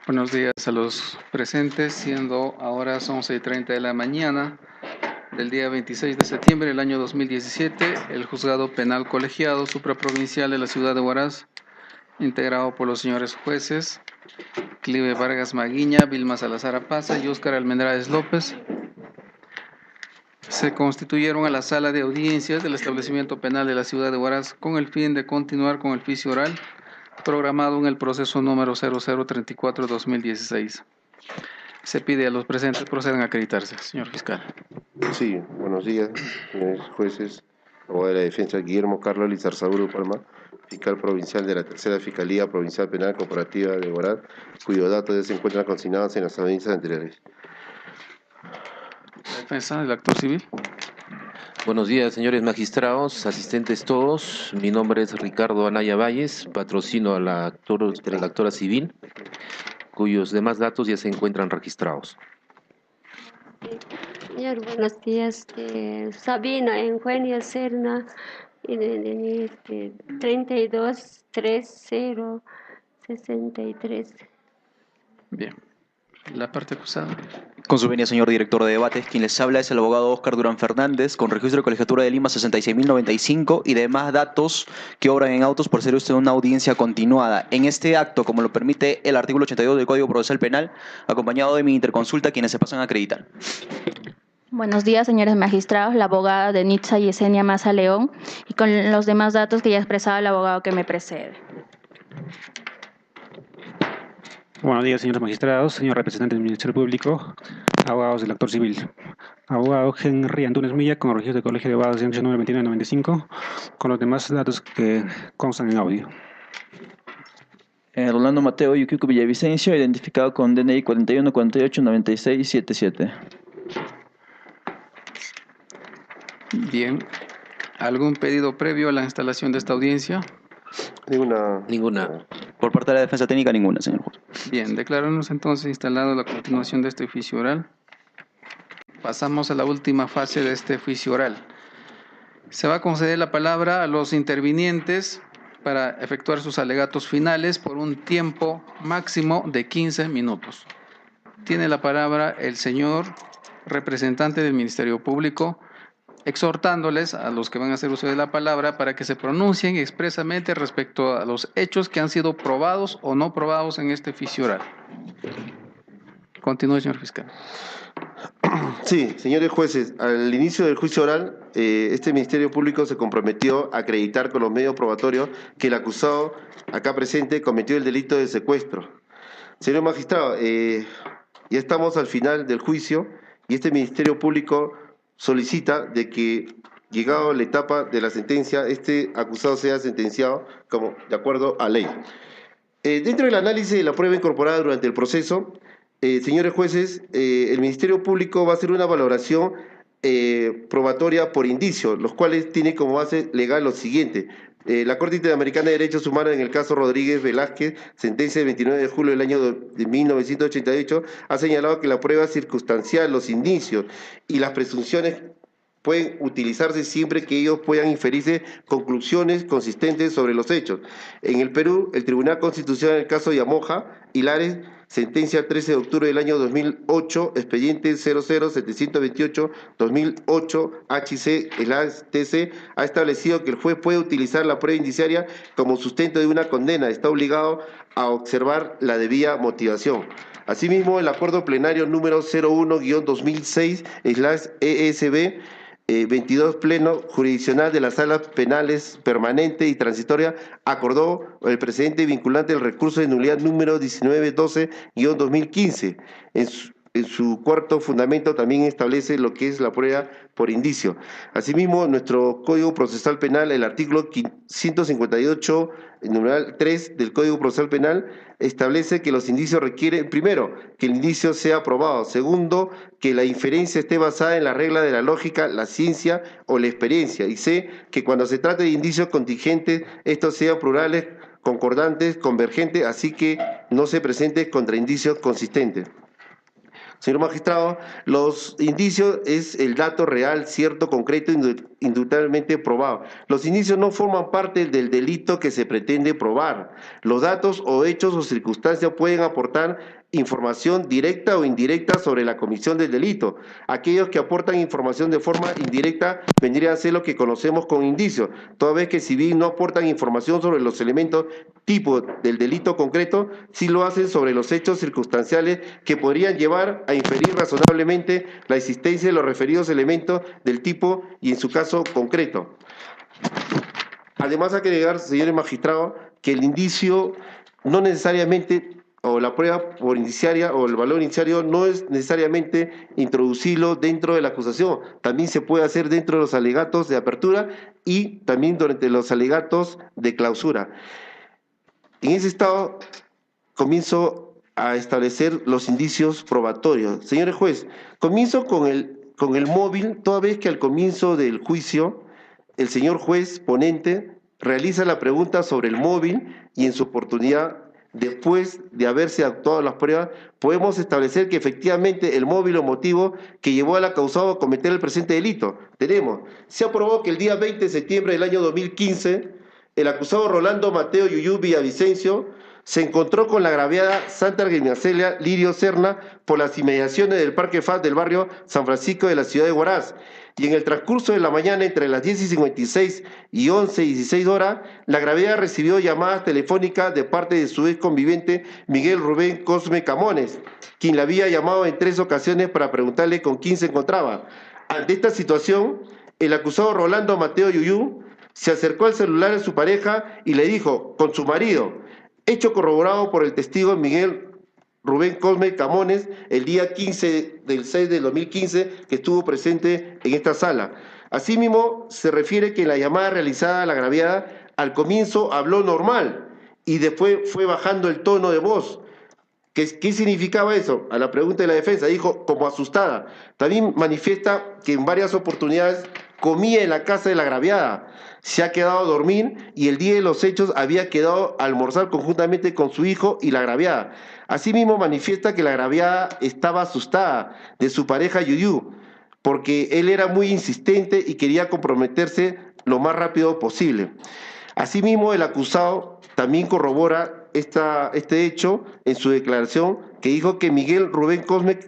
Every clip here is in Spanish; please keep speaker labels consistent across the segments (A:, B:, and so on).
A: Buenos días a los presentes, siendo ahora 11:30 de la mañana del día 26 de septiembre del año 2017, el Juzgado Penal Colegiado Supraprovincial de la Ciudad de Huaraz, integrado por los señores jueces Clive Vargas Maguiña, Vilma Salazar Apaza y Óscar Almendrades López, se constituyeron a la sala de audiencias del establecimiento penal de la Ciudad de Huaraz con el fin de continuar con el juicio oral programado en el proceso número 0034-2016. Se pide a los presentes procedan a acreditarse. Señor fiscal.
B: Sí, buenos días, señores jueces. Abogado de la defensa, Guillermo Carlos Lizarzaburu Palma, fiscal provincial de la Tercera Fiscalía Provincial Penal Corporativa de Huaraz, cuyos datos ya se encuentran consignados en las audiencias anteriores.
A: La defensa del actor civil.
C: Buenos días, señores magistrados, asistentes todos. Mi nombre es Ricardo Anaya Valles, patrocino a la actora civil, cuyos demás datos ya se encuentran registrados.
D: Señor, buenos días. Sabina Eugenio Serna, 323063.
A: Bien. La parte acusada.
E: Con su venia, señor director de debates, quien les habla es el abogado Óscar Durán Fernández, con registro de colegiatura de Lima 66.095 y demás datos que obran en autos por ser usted una audiencia continuada. En este acto, como lo permite el artículo 82 del Código Procesal Penal, acompañado de mi interconsulta, quienes se pasan a acreditar.
F: Buenos días, señores magistrados, la abogada de Nitza Yesenia Maza León, y con los demás datos que ya ha expresado el abogado que me precede.
G: Buenos días, señores magistrados, señor representante del Ministerio Público, abogados del actor civil. Abogado Henry Antunes Milla, con el registro de Colegio de Abogados de 2929-95, con los demás datos que constan en audio.
H: Rolando Mateo Yukiku Villavicencio, identificado con DNI 41489677.
A: Bien. ¿Algún pedido previo a la instalación de esta audiencia?
B: Ninguna.
E: Por parte de la defensa técnica, ninguna, señor juez.
A: Bien, declararnos entonces instalado la continuación de este juicio oral. Pasamos a la última fase de este juicio oral. Se va a conceder la palabra a los intervinientes para efectuar sus alegatos finales por un tiempo máximo de 15 minutos. Tiene la palabra el señor representante del Ministerio Público, exhortándoles a los que van a hacer uso de la palabra para que se pronuncien expresamente respecto a los hechos que han sido probados o no probados en este juicio oral. Continúe, señor fiscal.
B: Sí, señores jueces, al inicio del juicio oral, este Ministerio Público se comprometió a acreditar con los medios probatorios que el acusado acá presente cometió el delito de secuestro. Señor magistrado, ya estamos al final del juicio y este Ministerio Público solicita de que, llegado a la etapa de la sentencia, este acusado sea sentenciado como de acuerdo a ley. Dentro del análisis de la prueba incorporada durante el proceso, señores jueces, el Ministerio Público va a hacer una valoración probatoria por indicios, los cuales tiene como base legal lo siguiente. La Corte Interamericana de Derechos Humanos, en el caso Rodríguez Velázquez, sentencia del 29 de julio del año de 1988, ha señalado que la prueba circunstancial, los indicios y las presunciones pueden utilizarse siempre que ellos puedan inferirse conclusiones consistentes sobre los hechos. En el Perú, el Tribunal Constitucional, en el caso Yamoja, Hilares, sentencia 13 de octubre del año 2008, expediente 00728-2008, HC-TC, ha establecido que el juez puede utilizar la prueba indiciaria como sustento de una condena. Está obligado a observar la debida motivación. Asimismo, el acuerdo plenario número 01-2006/ESB 22 Pleno Jurisdiccional de las Salas Penales Permanente y Transitoria acordó el precedente vinculante del recurso de nulidad número 1912-2015. En su cuarto fundamento también establece lo que es la prueba por indicio. Asimismo, nuestro Código Procesal Penal, el artículo 158, numeral 3 del Código Procesal Penal, establece que los indicios requieren, primero, que el indicio sea probado; segundo, que la inferencia esté basada en la regla de la lógica, la ciencia o la experiencia; y c, que cuando se trate de indicios contingentes, estos sean plurales, concordantes, convergentes, así que no se presenten contraindicios consistentes. Señor magistrado, los indicios es el dato real, cierto, concreto, indudablemente probado. Los indicios no forman parte del delito que se pretende probar. Los datos o hechos o circunstancias pueden aportar información directa o indirecta sobre la comisión del delito. Aquellos que aportan información de forma indirecta vendrían a ser lo que conocemos con indicios, toda vez que si bien no aportan información sobre los elementos tipo del delito concreto, sí lo hacen sobre los hechos circunstanciales que podrían llevar a inferir razonablemente la existencia de los referidos elementos del tipo y en su caso concreto. Además hay que agregar, señores magistrados, que el indicio no necesariamente, o la prueba por indiciaria o el valor indiciario no es necesariamente introducirlo dentro de la acusación, también se puede hacer dentro de los alegatos de apertura y también durante los alegatos de clausura. En ese estado comienzo a establecer los indicios probatorios. Señores juez, comienzo con el móvil, toda vez que al comienzo del juicio el señor juez ponente realiza la pregunta sobre el móvil y en su oportunidad, después de haberse actuado las pruebas, podemos establecer que efectivamente el móvil o motivo que llevó al acusado a cometer el presente delito. Se aprobó que el día 20 de septiembre del año 2015, el acusado Rolando Mateo Yuyú Villavicencio se encontró con la agraviada Santa Argelia Lirio Serna por las inmediaciones del Parque FAS del barrio San Francisco de la ciudad de Huaraz. Y en el transcurso de la mañana, entre las 10:56 y 11:16 horas, la agraviada recibió llamadas telefónicas de parte de su ex conviviente Miguel Rubén Cosme Camones, quien la había llamado en 3 ocasiones para preguntarle con quién se encontraba. Ante esta situación, el acusado Rolando Mateo Yuyú se acercó al celular de su pareja y le dijo, con su marido, hecho corroborado por el testigo Miguel Rubén Cosme Camones, el día 15 del 6 del 2015, que estuvo presente en esta sala. Asimismo, se refiere que en la llamada realizada a la agraviada, al comienzo habló normal y después fue bajando el tono de voz. ¿Qué significaba eso? A la pregunta de la defensa, dijo como asustada. También manifiesta que en varias oportunidades comía en la casa de la agraviada, se ha quedado a dormir y el día de los hechos había quedado a almorzar conjuntamente con su hijo y la agraviada. Asimismo manifiesta que la agraviada estaba asustada de su pareja Yuyú, porque él era muy insistente y quería comprometerse lo más rápido posible. Asimismo, el acusado también corrobora este hecho en su declaración, que dijo que Miguel Rubén Cosme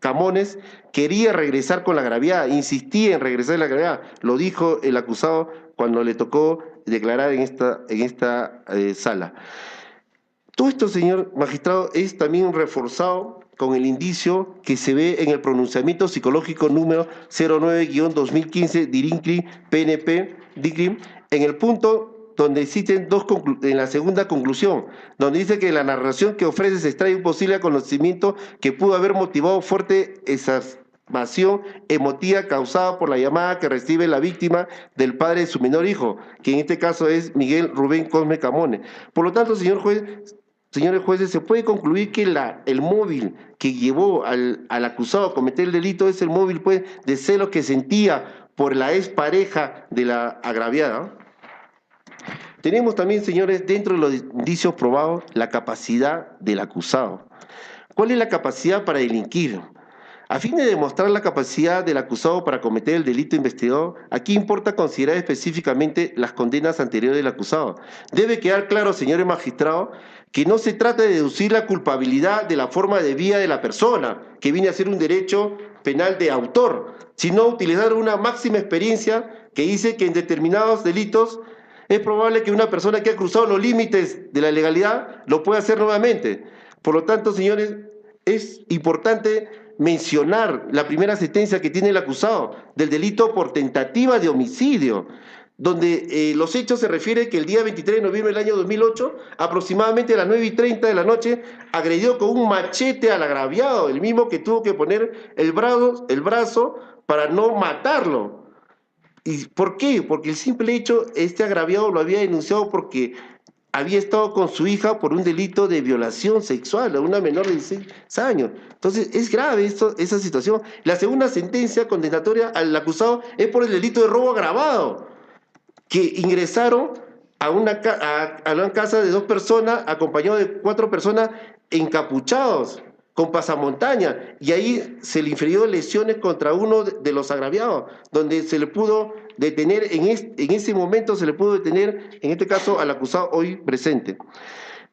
B: Camones quería regresar con la agraviada, insistía en regresar a la agraviada. Lo dijo el acusado cuando le tocó declarar en esta sala. Todo esto, señor magistrado, es también reforzado con el indicio que se ve en el pronunciamiento psicológico número 09-2015 DIRINCRI PNP DICRIM, en el punto donde existen en la segunda conclusión, donde dice que la narración que ofrece se extrae un posible conocimiento que pudo haber motivado fuerte exacerbación emotiva causada por la llamada que recibe la víctima del padre de su menor hijo, que en este caso es Miguel Rubén Cosme Camones. Por lo tanto, señores jueces, se puede concluir que el móvil que llevó al acusado a cometer el delito es el móvil pues, de celos que sentía por la expareja de la agraviada. Tenemos también, señores, dentro de los indicios probados, la capacidad del acusado. ¿Cuál es la capacidad para delinquir? A fin de demostrar la capacidad del acusado para cometer el delito investigado, aquí importa considerar específicamente las condenas anteriores del acusado. Debe quedar claro, señores magistrados, que no se trata de deducir la culpabilidad de la forma de vida de la persona, que viene a ser un derecho penal de autor, sino utilizar una máxima experiencia que dice que en determinados delitos es probable que una persona que ha cruzado los límites de la legalidad lo pueda hacer nuevamente. Por lo tanto, señores, es importante mencionar la primera sentencia que tiene el acusado del delito por tentativa de homicidio, donde los hechos se refiere que el día 23 de noviembre del año 2008, aproximadamente a las 9:30 de la noche, agredió con un machete al agraviado, el mismo que tuvo que poner el brazo para no matarlo. ¿Y por qué? Porque el simple hecho, este agraviado lo había denunciado porque había estado con su hija por un delito de violación sexual a una menor de 16 años. Entonces, es grave esa situación. La segunda sentencia condenatoria al acusado es por el delito de robo agravado, que ingresaron a una casa de 2 personas, acompañados de 4 personas encapuchados, con pasamontaña, y ahí se le infirió lesiones contra uno de los agraviados, donde se le pudo detener, en ese momento se le pudo detener, en este caso, al acusado hoy presente.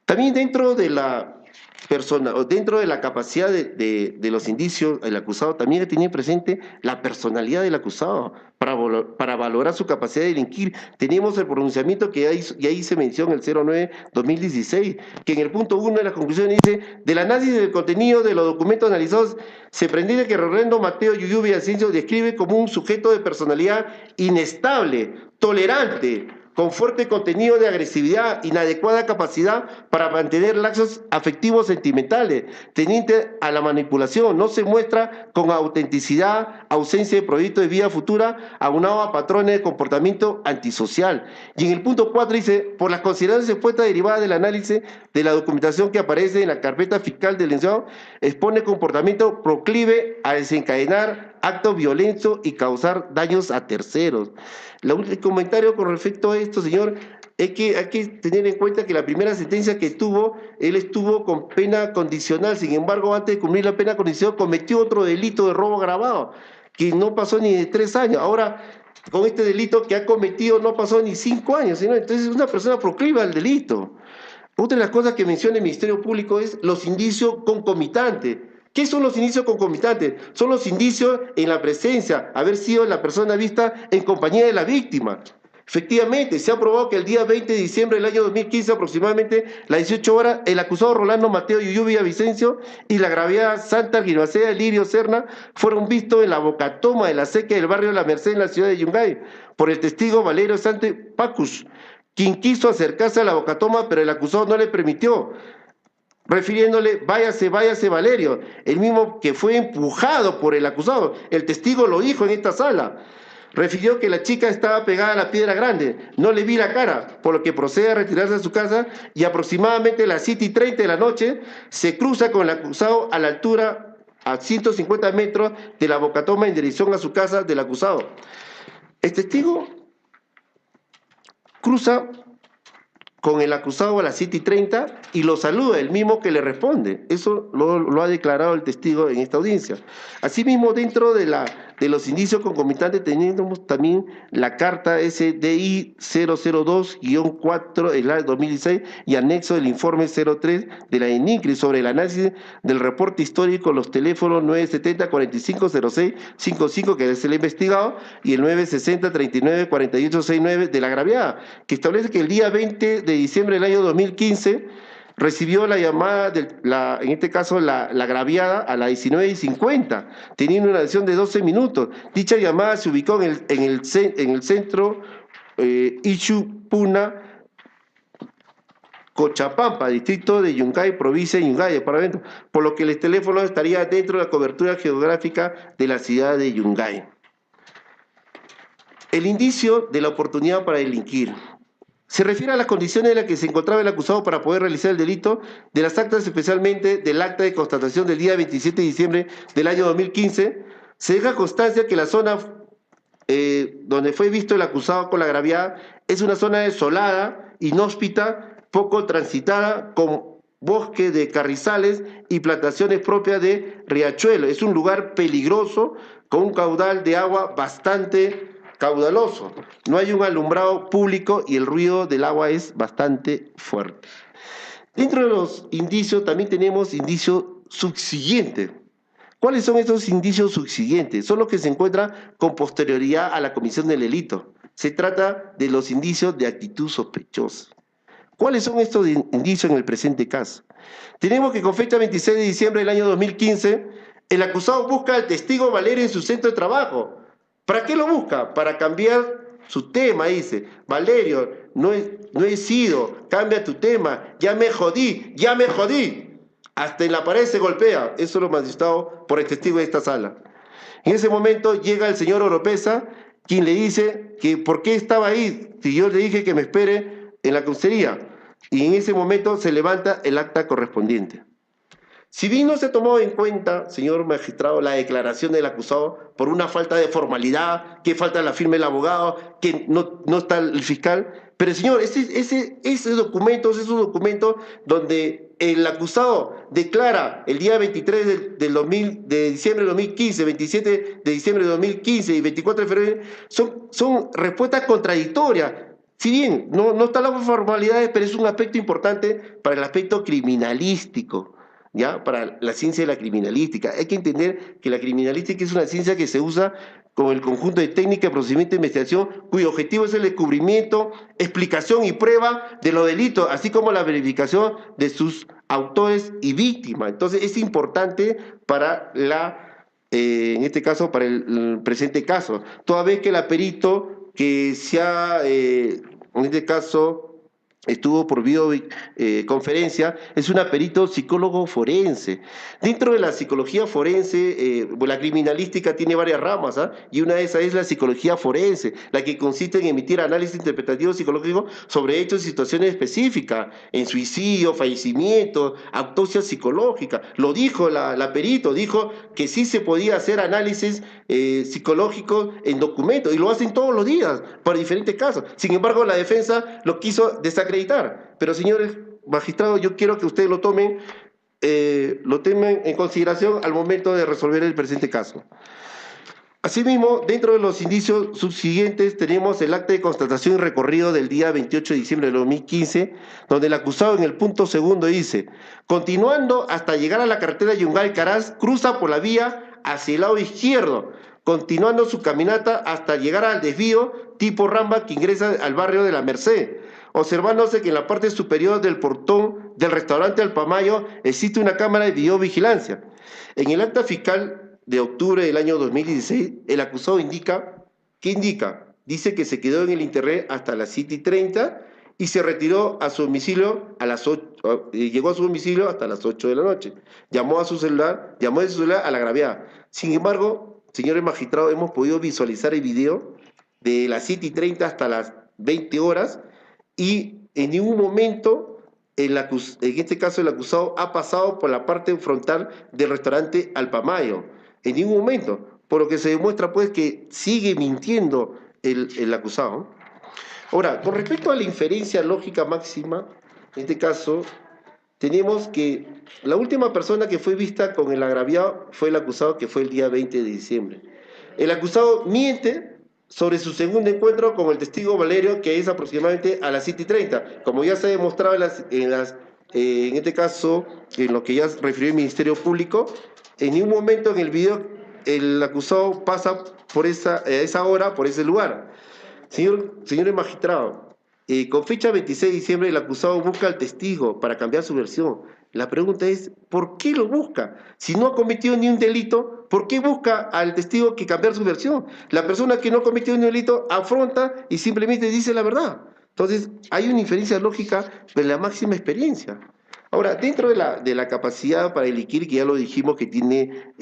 B: También dentro de la persona, o dentro de la capacidad de los indicios, el acusado también tenía presente la personalidad del acusado para valorar su capacidad de delinquir. Teníamos el pronunciamiento que ahí se menciona el 09-2016, que en el punto 1 de la conclusión dice: del análisis del contenido de los documentos analizados se prende que Rolando Mateo Yuyú Villavicencio describe como un sujeto de personalidad inestable, tolerante, con fuerte contenido de agresividad, inadecuada capacidad para mantener lazos afectivos sentimentales, tendiente a la manipulación, no se muestra con autenticidad, ausencia de proyecto de vida futura, aunado a patrones de comportamiento antisocial. Y en el punto 4 dice: por las consideraciones expuestas derivadas del análisis de la documentación que aparece en la carpeta fiscal del licenciado, expone comportamiento proclive a desencadenar actos violentos y causar daños a terceros. El comentario con respecto a esto, señor, es que hay que tener en cuenta que la primera sentencia que tuvo, él estuvo con pena condicional. Sin embargo, antes de cumplir la pena condicional, cometió otro delito de robo agravado, que no pasó ni de 3 años. Ahora, con este delito que ha cometido, no pasó ni 5 años, señor. Entonces, es una persona proclive al delito. Otra de las cosas que menciona el Ministerio Público es los indicios concomitantes. ¿Qué son los indicios concomitantes? Son los indicios en la presencia, haber sido la persona vista en compañía de la víctima. Efectivamente, se ha probado que el día 20 de diciembre del año 2015, aproximadamente las 18 horas, el acusado Rolando Mateo Yuyú Villavicencio y la agraviada Santa Guirvacea Lirio Serna fueron vistos en la bocatoma de la sequía del barrio La Merced en la ciudad de Yungay por el testigo Valerio Sante Pacus, quien quiso acercarse a la bocatoma, pero el acusado no le permitió, refiriéndole: váyase, váyase Valerio, el mismo que fue empujado por el acusado. El testigo lo dijo en esta sala. Refirió que la chica estaba pegada a la piedra grande, no le vi la cara, por lo que procede a retirarse a su casa, y aproximadamente a las 7:30 de la noche se cruza con el acusado a la altura, a 150 metros de la bocatoma, en dirección a su casa del acusado. El testigo cruza con el acusado a las 7:30 y lo saluda, el mismo que le responde. Eso lo ha declarado el testigo en esta audiencia. Asimismo, dentro de los indicios concomitantes tenemos también la carta SDI 002-4 del año 2016 y anexo del informe 03 de la ENICRI sobre el análisis del reporte histórico, los teléfonos 970-4506-55, que es el investigado, y el 960-39-4869 de la agraviada, que establece que el día 20 de diciembre del año 2015 recibió la llamada, en este caso la agraviada, a las 19:50, teniendo una duración de 12 minutos. Dicha llamada se ubicó en el centro Ichupuna, Cochapampa, distrito de Yungay, provincia de Yungay, departamento, por lo que el teléfono estaría dentro de la cobertura geográfica de la ciudad de Yungay. El indicio de la oportunidad para delinquir se refiere a las condiciones en las que se encontraba el acusado para poder realizar el delito, de las actas, especialmente del acta de constatación del día 27 de diciembre del año 2015. Se deja constancia que la zona donde fue visto el acusado con la agraviada es una zona desolada, inhóspita, poco transitada, con bosque de carrizales y plantaciones propias de riachuelo. Es un lugar peligroso, con un caudal de agua bastante caudaloso. No hay un alumbrado público y el ruido del agua es bastante fuerte. Dentro de los indicios también tenemos indicios subsiguientes. ¿Cuáles son estos indicios subsiguientes? Son los que se encuentran con posterioridad a la comisión del delito. Se trata de los indicios de actitud sospechosa. ¿Cuáles son estos indicios en el presente caso? Tenemos que con fecha 26 de diciembre del año 2015, el acusado busca al testigo Valerio en su centro de trabajo. ¿Para qué lo busca? Para cambiar su tema, dice. Valerio, no he sido, cambia tu tema, ya me jodí. Hasta en la pared se golpea. Eso lo magistrado por el testigo de esta sala. En ese momento llega el señor Oropesa, quien le dice que por qué estaba ahí, si yo le dije que me espere en la comisaría. Y en ese momento se levanta el acta correspondiente. Si bien no se tomó en cuenta, señor magistrado, la declaración del acusado por una falta de formalidad, que falta la firma del abogado, que no está el fiscal, pero señor, esos documentos donde el acusado declara el día 23 de diciembre de 2015, 27 de diciembre de 2015 y 24 de febrero, son respuestas contradictorias. Si bien no están las formalidades, pero es un aspecto importante para el aspecto criminalístico. ¿Ya? Para la ciencia de la criminalística. Hay que entender que la criminalística es una ciencia que se usa con el conjunto de técnicas de procedimiento de investigación cuyo objetivo es el descubrimiento, explicación y prueba de los delitos, así como la verificación de sus autores y víctimas. Entonces es importante para en este caso, para el presente caso, toda vez que el perito que se ha, en este caso, estuvo por videoconferencia, es un perito psicólogo forense. Dentro de la psicología forense, la criminalística tiene varias ramas, y una de esas es la psicología forense, la que consiste en emitir análisis interpretativos psicológicos sobre hechos y situaciones específicas, en suicidio, fallecimiento, autopsia psicológica. Lo dijo la perito, dijo que sí se podía hacer análisis psicológicos en documentos, y lo hacen todos los días, para diferentes casos. Sin embargo, la defensa lo quiso desacreditar. Pero, señores magistrados, yo quiero que ustedes lo tomen en consideración al momento de resolver el presente caso. Asimismo, dentro de los indicios subsiguientes tenemos el acta de constatación y recorrido del día 28 de diciembre de 2015, donde el acusado en el punto segundo dice: continuando hasta llegar a la carretera Yungay-Caraz, cruza por la vía hacia el lado izquierdo, continuando su caminata hasta llegar al desvío tipo Ramba que ingresa al barrio de La Merced, observándose que en la parte superior del portón del restaurante Alpamayo existe una cámara de videovigilancia. En el acta fiscal de octubre del año 2016, el acusado indica, ¿qué indica? Dice que se quedó en el internet hasta las 7:30 y se retiró a su domicilio llegó a su domicilio hasta las 8 de la noche. Llamó de su celular a la agraviada. Sin embargo, señores magistrados, hemos podido visualizar el video de las 7:30 hasta las 20 horas, y en ningún momento, en este caso el acusado ha pasado por la parte frontal del restaurante Alpamayo, en ningún momento, por lo que se demuestra pues que sigue mintiendo el acusado. Ahora, con respecto a la inferencia lógica máxima, en este caso, tenemos que la última persona que fue vista con el agraviado fue el acusado, que fue el día 20 de diciembre. El acusado miente sobre su segundo encuentro con el testigo Valerio, que es aproximadamente a las 7:30. Como ya se ha demostrado en este caso, en lo que ya refirió el Ministerio Público, en ningún momento en el video el acusado pasa por esa hora, por ese lugar. Señores magistrados, con fecha 26 de diciembre el acusado busca al testigo para cambiar su versión. La pregunta es, ¿por qué lo busca? Si no ha cometido ni un delito, ¿por qué busca al testigo que cambiar su versión? La persona que no ha cometido ni un delito afronta y simplemente dice la verdad. Entonces, hay una inferencia lógica de la máxima experiencia. Ahora, dentro de la capacidad para delinquir, que ya lo dijimos que tiene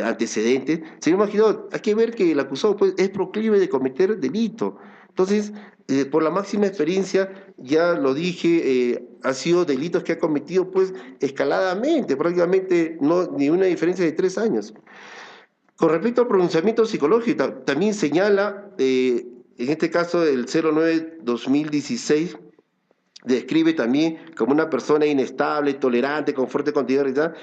B: antecedentes, señor magistrado, hay que ver que el acusado pues, es proclive de cometer delito. Entonces, por la máxima experiencia, ya lo dije, ha sido delitos que ha cometido pues escaladamente, prácticamente ni una diferencia de 3 años. Con respecto al pronunciamiento psicológico, también señala, en este caso el 09-2016, describe también como una persona inestable, tolerante, con fuerte contenido de realidad,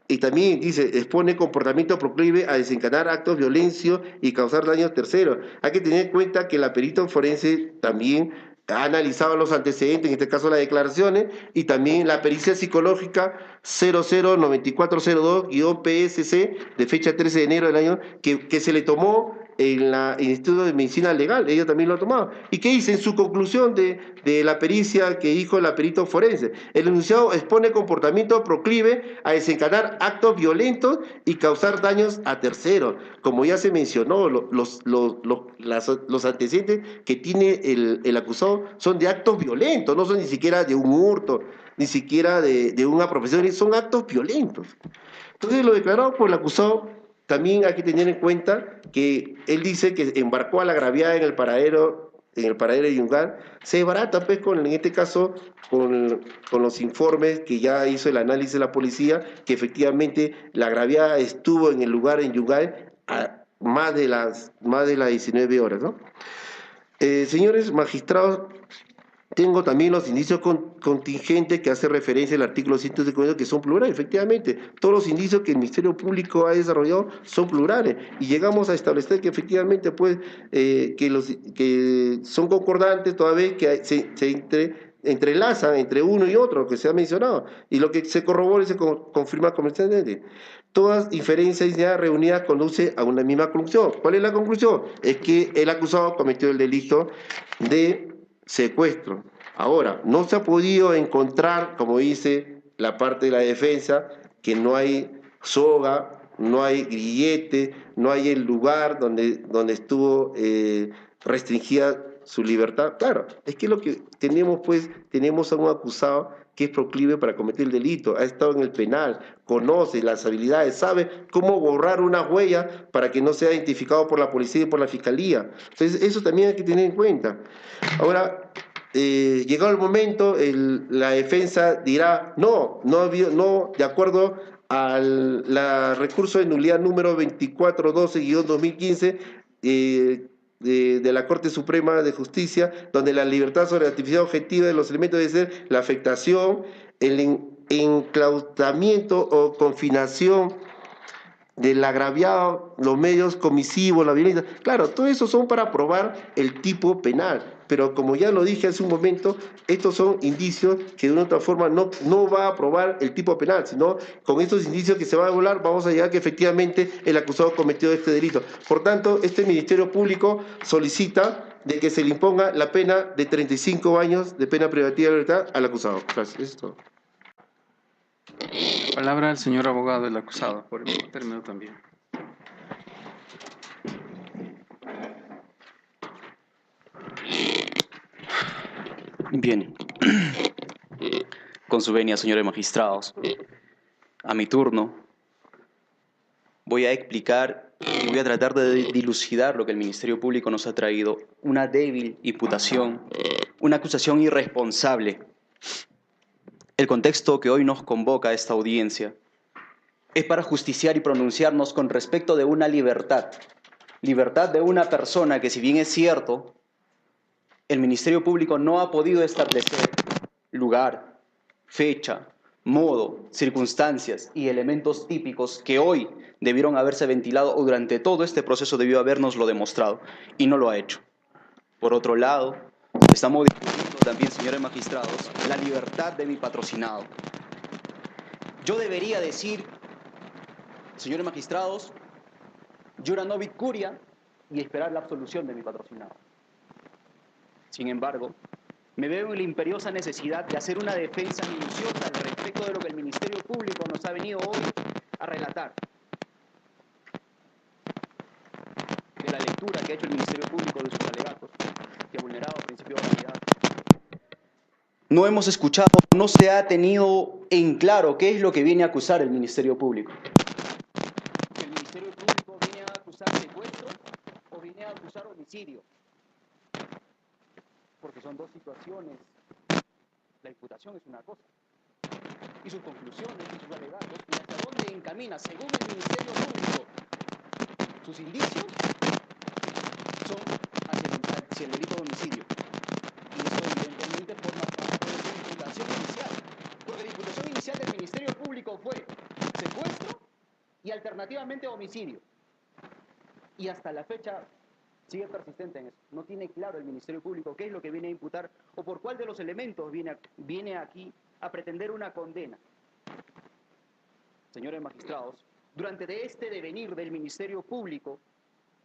B: y también dice, expone comportamiento proclive a desencadenar actos violentos y causar daños terceros. Hay que tener en cuenta que la perito forense también ha analizado los antecedentes, en este caso las declaraciones, y también la pericia psicológica 009402-PSC de fecha 13 de enero del año, que se le tomó en el Instituto de Medicina Legal, ella también lo ha tomado. ¿Y qué dice en su conclusión de la pericia que dijo la perito forense? El enunciado expone comportamiento proclive a desencadenar actos violentos y causar daños a terceros. Como ya se mencionó, los antecedentes que tiene el acusado son de actos violentos, no son ni siquiera de un hurto, ni siquiera de una profesión, son actos violentos. Entonces, lo declarado por el acusado, también hay que tener en cuenta que él dice que embarcó a la agraviada en el paradero en el paradero de Yungay, se desbarata, pues, en este caso, con los informes que ya hizo el análisis de la policía, que efectivamente la agraviada estuvo en el lugar en Yungay a más de las 19 horas, ¿no? Señores magistrados, tengo también los indicios contingentes que hace referencia al artículo 150, que son plurales, efectivamente. Todos los indicios que el Ministerio Público ha desarrollado son plurales. Y llegamos a establecer que efectivamente, pues, que son concordantes toda vez que se entrelazan entre uno y otro, que se ha mencionado. Y lo que se corrobora y se confirma comercialmente. Todas inferencias ya reunidas conduce a una misma conclusión. ¿Cuál es la conclusión? Es que el acusado cometió el delito de secuestro. Ahora, no se ha podido encontrar, como dice la parte de la defensa, que no hay soga, no hay grillete, no hay el lugar donde estuvo restringida su libertad. Claro, es que lo que tenemos, pues, tenemos a un acusado que es proclive para cometer el delito, ha estado en el penal, conoce las habilidades, sabe cómo borrar una huella para que no sea identificado por la policía y por la fiscalía. Entonces, eso también hay que tener en cuenta. Ahora, llegado el momento, la defensa dirá, no, de acuerdo al recurso de nulidad número 2412-2015, de la Corte Suprema de Justicia, donde la libertad sobre la actividad objetiva de los elementos debe ser la afectación, el enclaustramiento o confinación del agraviado, los medios comisivos, la violencia. Claro, todo eso son para probar el tipo penal, pero como ya lo dije hace un momento, estos son indicios que de una u otra forma no va a probar el tipo penal, sino con estos indicios que se van a volar vamos a llegar que efectivamente el acusado cometió este delito. Por tanto, este Ministerio Público solicita de que se le imponga la pena de 35 años de pena privativa de libertad al acusado. Gracias. Eso es todo.
A: Palabra al señor abogado del acusado, por el término también.
I: Bien. Con su venia, señores magistrados, a mi turno voy a explicar y voy a tratar de dilucidar lo que el Ministerio Público nos ha traído, una débil imputación, una acusación irresponsable. El contexto que hoy nos convoca a esta audiencia es para justiciar y pronunciarnos con respecto de una libertad de una persona que, si bien es cierto, el Ministerio Público no ha podido establecer lugar, fecha, modo, circunstancias y elementos típicos que hoy debieron haberse ventilado o durante todo este proceso debió habernoslo demostrado, y no lo ha hecho. Por otro lado, estamos discutiendo también, señores magistrados, la libertad de mi patrocinado. Yo debería decir, señores magistrados, jura novit curia, y esperar la absolución de mi patrocinado. Sin embargo, me veo en la imperiosa necesidad de hacer una defensa minuciosa al respecto de lo que el Ministerio Público nos ha venido hoy a relatar. De la lectura que ha hecho el Ministerio Público de sus alegatos, que ha vulnerado el principio de realidad. No hemos escuchado, no se ha tenido en claro qué es lo que viene a acusar el Ministerio Público. ¿El Ministerio Público viene a acusar secuestro o viene a acusar homicidio? Porque son dos situaciones. La imputación es una cosa. Y sus conclusiones y sus alegatos, y hasta dónde encamina, según el Ministerio Público, sus indicios son hacia el delito de homicidio. Y eso evidentemente forma parte de su imputación inicial. Porque la imputación inicial del Ministerio Público fue secuestro y alternativamente homicidio. Y hasta la fecha sigue persistente en eso. No tiene claro el Ministerio Público qué es lo que viene a imputar o por cuál de los elementos viene aquí a pretender una condena. Señores magistrados, durante este devenir del Ministerio Público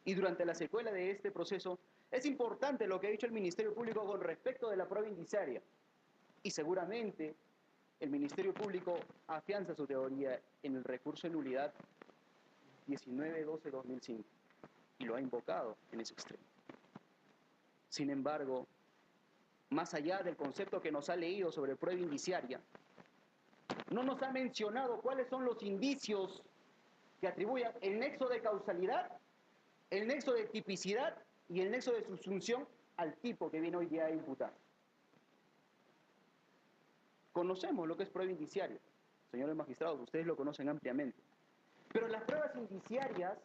I: y durante la secuela de este proceso, es importante lo que ha dicho el Ministerio Público con respecto de la prueba indiciaria. Y seguramente el Ministerio Público afianza su teoría en el recurso de nulidad 1912-2005. Y lo ha invocado en ese extremo. Sin embargo, más allá del concepto que nos ha leído sobre prueba indiciaria, no nos ha mencionado cuáles son los indicios que atribuyen el nexo de causalidad, el nexo de tipicidad y el nexo de subsunción al tipo que viene hoy día a imputar. Conocemos lo que es prueba indiciaria. Señores magistrados, ustedes lo conocen ampliamente. Pero las pruebas indiciarias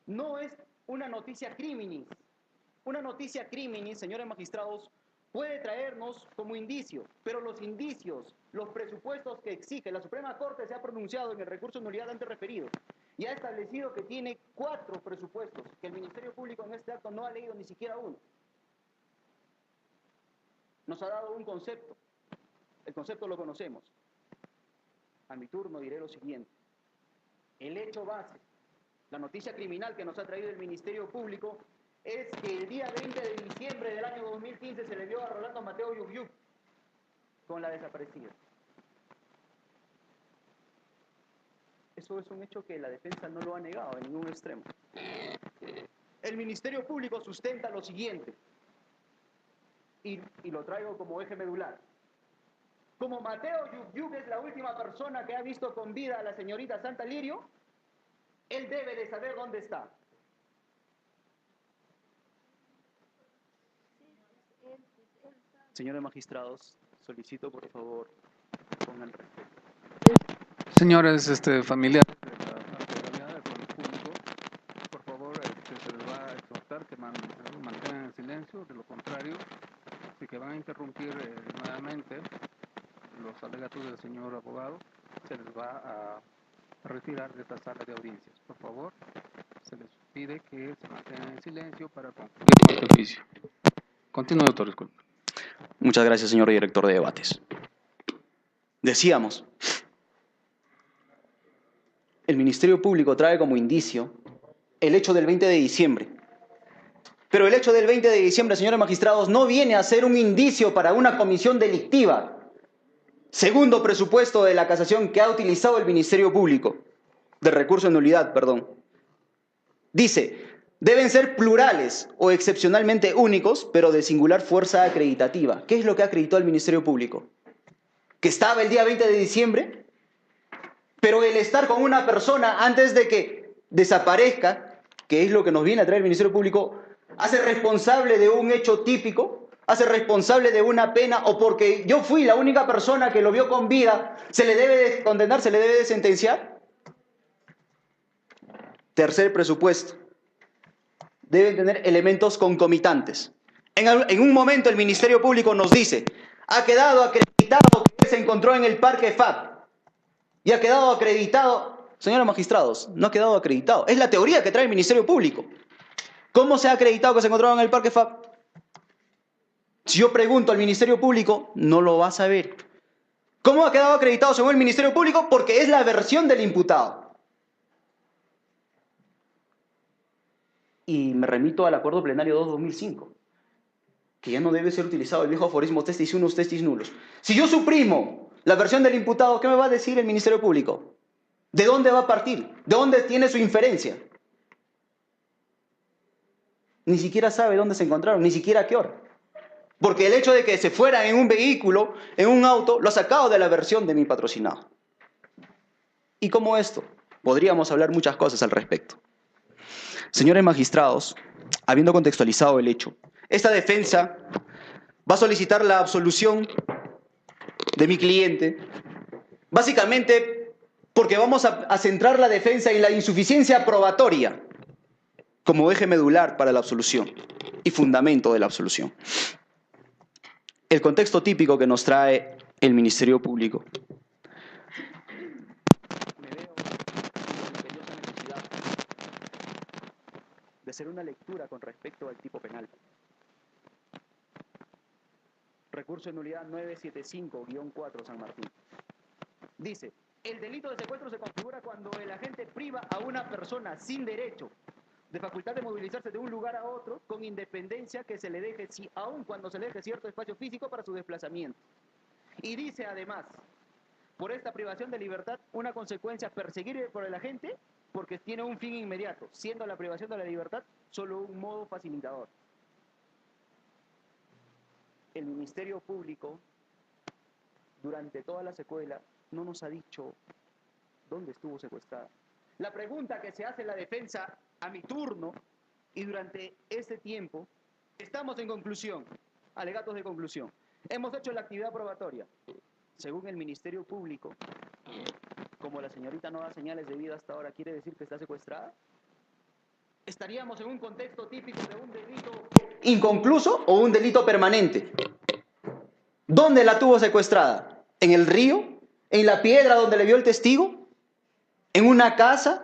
I: no es una noticia criminis. Una noticia criminis, señores magistrados, puede traernos como indicio, pero los indicios, los presupuestos que exige la Suprema Corte se ha pronunciado en el recurso de nulidad antes referido y ha establecido que tiene 4 presupuestos, que el Ministerio Público en este acto no ha leído ni siquiera uno. Nos ha dado un concepto. El concepto lo conocemos. A mi turno diré lo siguiente. El hecho base, la noticia criminal que nos ha traído el Ministerio Público es que el día 20 de diciembre del año 2015 se le dio a Rolando Mateo Yugyuk con la desaparecida. Eso es un hecho que la defensa no lo ha negado en ningún extremo. El Ministerio Público sustenta lo siguiente, y lo traigo como eje medular. Como Mateo Yugyuk es la última persona que ha visto con vida a la señorita Santa Lirio, él debe de saber dónde está. Señores magistrados, solicito por favor pongan respeto.
A: Señores familiares de la autoridad con el público, por favor, se les va a exhortar que mantengan el silencio. De lo contrario, si que van a interrumpir nuevamente los alegatos del señor abogado, se les va a retirar de esta sala de audiencias. Por favor, se les pide que se mantengan en silencio para concluir con este juicio. Continúe, doctor, disculpe.
I: Muchas gracias, señor director de debates. Decíamos, el Ministerio Público trae como indicio el hecho del 20 de diciembre. Pero el hecho del 20 de diciembre, señores magistrados, no viene a ser un indicio para una comisión delictiva. Segundo presupuesto de la casación que ha utilizado el Ministerio Público, de recurso de nulidad, perdón. Dice, deben ser plurales o excepcionalmente únicos, pero de singular fuerza acreditativa. ¿Qué es lo que acreditó el Ministerio Público? Que estaba el día 20 de diciembre, pero el estar con una persona antes de que desaparezca, que es lo que nos viene a traer el Ministerio Público, hace responsable de un hecho típico, hace responsable de una pena, o porque yo fui la única persona que lo vio con vida, se le debe de condenar, se le debe de sentenciar. Tercer presupuesto. Deben tener elementos concomitantes. En un momento el Ministerio Público nos dice, ha quedado acreditado que se encontró en el Parque FAP. Y ha quedado acreditado, señores magistrados, no ha quedado acreditado. Es la teoría que trae el Ministerio Público. ¿Cómo se ha acreditado que se encontraba en el Parque FAP? Si yo pregunto al Ministerio Público, no lo va a saber. ¿Cómo ha quedado acreditado según el Ministerio Público? Porque es la versión del imputado. Y me remito al Acuerdo Plenario 2-2005, que ya no debe ser utilizado el viejo aforismo testis unos, testis nulos. Si yo suprimo la versión del imputado, ¿qué me va a decir el Ministerio Público? ¿De dónde va a partir? ¿De dónde tiene su inferencia? Ni siquiera sabe dónde se encontraron, ni siquiera a qué hora. Porque el hecho de que se fueran en un vehículo, en un auto, lo ha sacado de la versión de mi patrocinado. Y como esto, podríamos hablar muchas cosas al respecto. Señores magistrados, habiendo contextualizado el hecho, esta defensa va a solicitar la absolución de mi cliente, básicamente porque vamos a centrar la defensa en la insuficiencia probatoria como eje medular para la absolución y fundamento de la absolución. El contexto típico que nos trae el Ministerio Público. Me veo en la imperiosa necesidad de hacer una lectura con respecto al tipo penal. Recurso de nulidad 975-4 San Martín. Dice, el delito de secuestro se configura cuando el agente priva a una persona sin derecho de facultad de movilizarse de un lugar a otro con independencia que se le deje, aun cuando se le deje cierto espacio físico para su desplazamiento. Y dice además, por esta privación de libertad, una consecuencia perseguir por el agente porque tiene un fin inmediato, siendo la privación de la libertad solo un modo facilitador. El Ministerio Público, durante toda la secuela, no nos ha dicho dónde estuvo secuestrada. La pregunta que se hace la defensa a mi turno y durante este tiempo Estamos en conclusión, alegatos de conclusión. Hemos hecho la actividad probatoria. Según el Ministerio Público, como la señorita no da señales de vida hasta ahora, ¿quiere decir que está secuestrada? ¿Estaríamos en un contexto típico de un delito inconcluso o un delito permanente? ¿Dónde la tuvo secuestrada? ¿En el río? ¿En la piedra donde le vio el testigo? ¿En una casa?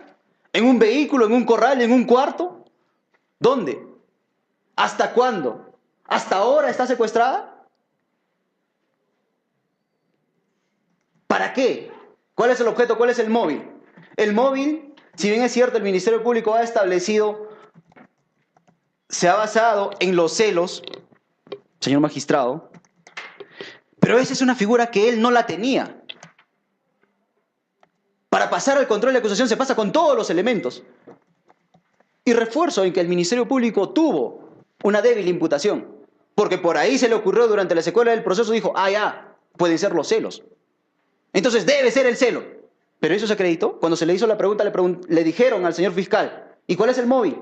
I: ¿En un vehículo? ¿En un corral? ¿En un cuarto? ¿Dónde? ¿Hasta cuándo? ¿Hasta ahora está secuestrada? ¿Para qué? ¿Cuál es el objeto? ¿Cuál es el móvil? El móvil, si bien es cierto, el Ministerio Público ha establecido, se ha basado en los celos, señor magistrado, pero esa es una figura que él no la tenía. Para pasar al control de acusación se pasa con todos los elementos. Y refuerzo en que el Ministerio Público tuvo una débil imputación, porque por ahí se le ocurrió durante la secuela del proceso, dijo, ya, pueden ser los celos. Entonces debe ser el celo. Pero eso se acreditó. Cuando se le hizo la pregunta, le dijeron al señor fiscal, ¿y cuál es el móvil?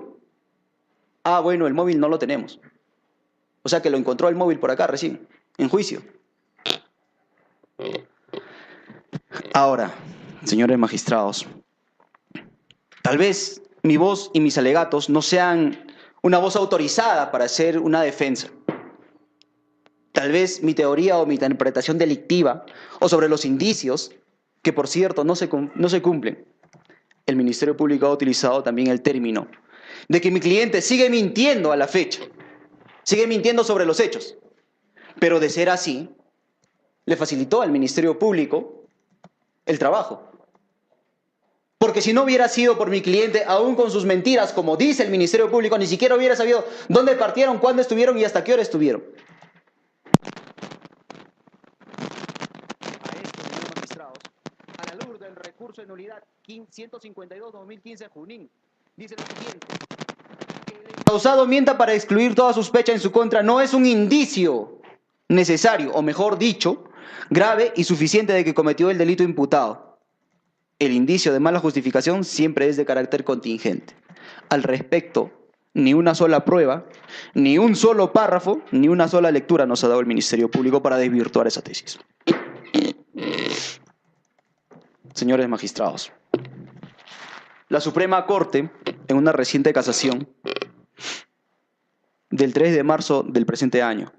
I: Bueno, el móvil no lo tenemos. O sea que lo encontró el móvil por acá recién, en juicio. Ahora, señores magistrados, tal vez mi voz y mis alegatos no sean una voz autorizada para hacer una defensa. Tal vez mi teoría o mi interpretación delictiva o sobre los indicios, que por cierto no se cumplen. El Ministerio Público ha utilizado también el término de que mi cliente sigue mintiendo a la fecha, sigue mintiendo sobre los hechos. Pero de ser así, le facilitó al Ministerio Público el trabajo. Porque si no hubiera sido por mi cliente, aún con sus mentiras, como dice el Ministerio Público, ni siquiera hubiera sabido dónde partieron, cuándo estuvieron y hasta qué hora estuvieron. A la luz del recurso de nulidad 152-2015 Junín, dice lo siguiente: que el encausado mienta para excluir toda sospecha en su contra no es un indicio necesario, o mejor dicho, grave y suficiente de que cometió el delito imputado. El indicio de mala justificación siempre es de carácter contingente. Al respecto, ni una sola prueba, ni un solo párrafo, ni una sola lectura nos ha dado el Ministerio Público para desvirtuar esa tesis. Señores magistrados, la Suprema Corte, en una reciente casación del 3 de marzo del presente año,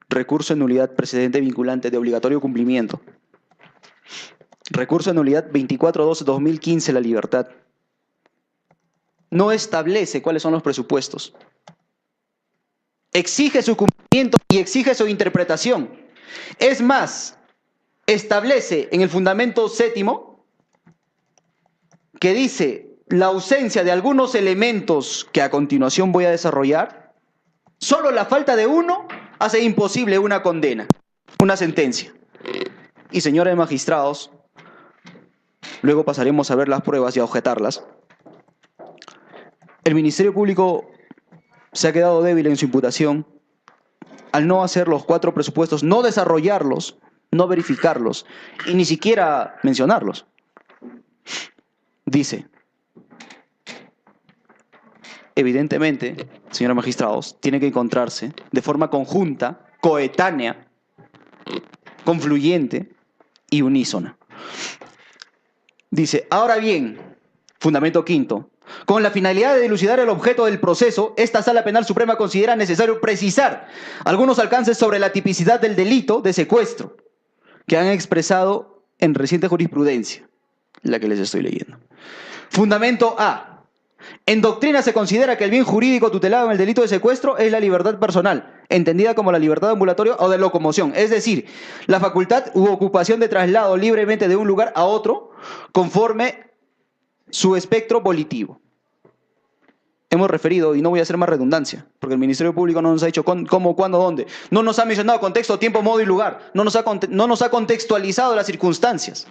I: recurso de nulidad precedente vinculante de obligatorio cumplimiento, recurso de nulidad 2412-2015 La Libertad, no establece cuáles son los presupuestos, exige su cumplimiento y exige su interpretación. Es más, establece en el fundamento séptimo que dice la ausencia de algunos elementos que a continuación voy a desarrollar, solo la falta de uno hace imposible una condena, una sentencia. Y señores magistrados, luego pasaremos a ver las pruebas y a objetarlas. El Ministerio Público se ha quedado débil en su imputación al no hacer los 4 presupuestos, no desarrollarlos, no verificarlos y ni siquiera mencionarlos. Dice, evidentemente, señores magistrados, tiene que encontrarse de forma conjunta, coetánea, confluyente y unísona. Dice, ahora bien, fundamento quinto, con la finalidad de dilucidar el objeto del proceso, esta Sala Penal Suprema considera necesario precisar algunos alcances sobre la tipicidad del delito de secuestro que han expresado en reciente jurisprudencia, la que les estoy leyendo. Fundamento A. En doctrina se considera que el bien jurídico tutelado en el delito de secuestro es la libertad personal, entendida como la libertad ambulatoria o de locomoción, es decir, la facultad u ocupación de traslado libremente de un lugar a otro conforme su espectro volitivo. Hemos referido, y no voy a hacer más redundancia, porque el Ministerio Público no nos ha dicho cómo, cuándo, dónde. No nos ha mencionado contexto, tiempo, modo y lugar. No nos ha contextualizado las circunstancias.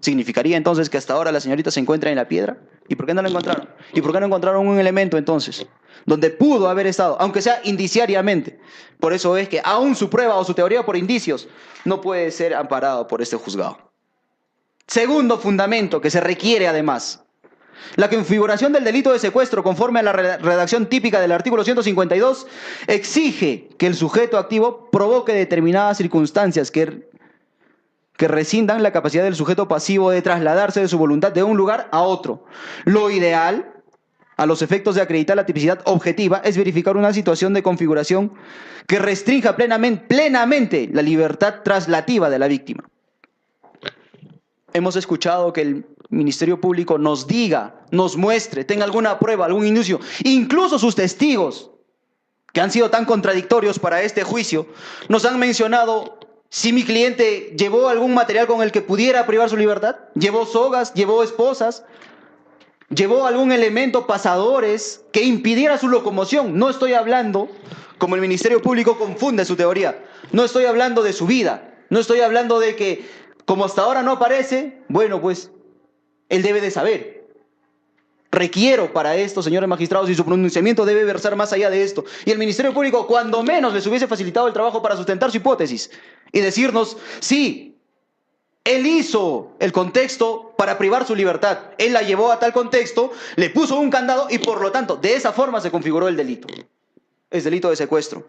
I: ¿Significaría entonces que hasta ahora la señorita se encuentra en la piedra? ¿Y por qué no la encontraron? ¿Y por qué no encontraron un elemento entonces donde pudo haber estado, aunque sea indiciariamente? Por eso es que aún su prueba o su teoría por indicios no puede ser amparado por este juzgado. Segundo fundamento que se requiere además,
E: La configuración del delito de secuestro, conforme a la redacción típica del artículo 152, exige que el sujeto activo provoque determinadas circunstancias que rescindan la capacidad del sujeto pasivo de trasladarse de su voluntad de un lugar a otro. Lo ideal, a los efectos de acreditar la tipicidad objetiva, es verificar una situación de configuración que restrinja plenamente la libertad traslativa de la víctima. Hemos escuchado que el Ministerio Público nos diga, nos muestre, tenga alguna prueba, algún indicio, incluso sus testigos, que han sido tan contradictorios para este juicio, nos han mencionado si mi cliente llevó algún material con el que pudiera privar su libertad, llevó sogas, llevó esposas, llevó algún elemento, pasadores, que impidiera su locomoción. No estoy hablando, como el Ministerio Público confunde su teoría, no estoy hablando de su vida, no estoy hablando de que, como hasta ahora no aparece, bueno, pues él debe de saber. Requiero para esto, señores magistrados, y su pronunciamiento debe versar más allá de esto. Y el Ministerio Público, cuando menos, les hubiese facilitado el trabajo para sustentar su hipótesis y decirnos, sí, él hizo el contexto para privar su libertad. Él la llevó a tal contexto, le puso un candado y, por lo tanto, de esa forma se configuró el delito. Es delito de secuestro.